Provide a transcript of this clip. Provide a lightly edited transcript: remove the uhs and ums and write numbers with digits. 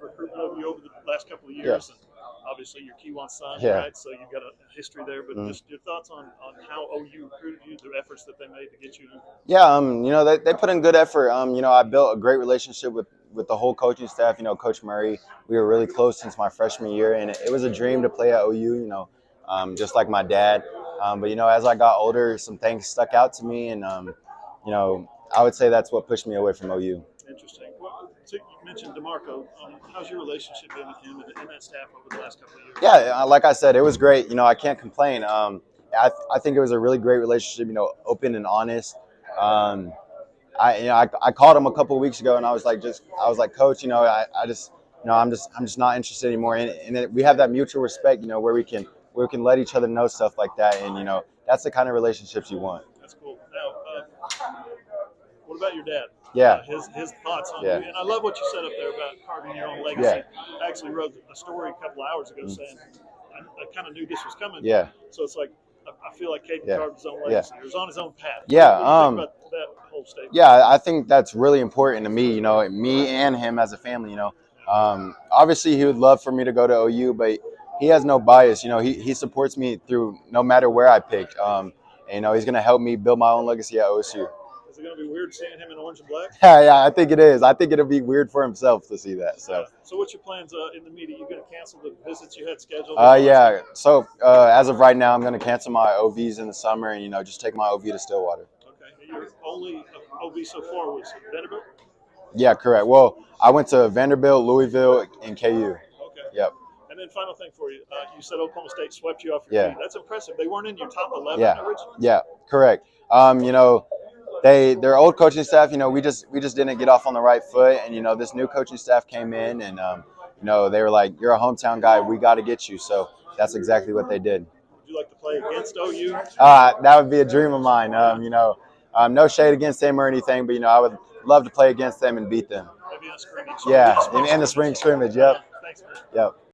was recruitment of you over the last couple of Yeah. years, and obviously you're Kiwan's son, Yeah. right? So you've got a history there. But just your thoughts on how OU recruited you, the efforts that they made to get you in. Yeah, they put in good effort. I built a great relationship with the whole coaching staff. Coach Murray, we were really close since my freshman year, and it was a dream to play at OU. Just like my dad. But as I got older, some things stuck out to me, and I would say that's what pushed me away from OU. Interesting. Well, so you mentioned DeMarco. How's your relationship been with him and that staff over the last couple of years? Yeah, like I said, it was great. I can't complain. I think it was a really great relationship. Open and honest. I called him a couple of weeks ago, and I was like, Coach, I'm just not interested anymore. And we have that mutual respect, where we can let each other know stuff like that, and that's the kind of relationships you want. That's cool. Now, what about your dad? Yeah. His thoughts on Yeah. you. And I love what you said up there about carving your own legacy. Yeah. I actually wrote a story a couple of hours ago saying I kind of knew this was coming. Yeah. So it's like I feel like Kaydin carved his own Yeah. legacy. He was on his own path. Yeah. What do you think about that whole statement? Yeah, I think that's really important to me. Me and him as a family. Obviously he would love for me to go to OU, but he has no bias. He supports me through no matter where I pick. He's going to help me build my own legacy at OSU. Is it going to be weird seeing him in orange and black? Yeah, I think it is. I think it'll be weird for himself to see that. So what's your plans in the media? You going to cancel the visits you had scheduled? Yeah. So as of right now, I'm going to cancel my OVs in the summer and just take my OV to Stillwater. Okay. Your only OV so far was Vanderbilt? Yeah, correct. Well, I went to Vanderbilt, Louisville, and KU. Okay. Yep. And then final thing for you, you said Oklahoma State swept you off your feet. That's impressive. They weren't in your top 11 originally? Yeah, correct. Their old coaching staff, we just didn't get off on the right foot, and this new coaching staff came in, and they were like, "You're a hometown guy. We got to get you." So that's exactly what they did. Would you like to play against OU? That would be a dream of mine. No shade against them or anything, but I would love to play against them and beat them. Maybe in a scrimmage. Yeah, in the spring scrimmage. Yep. Thanks, man. Yep.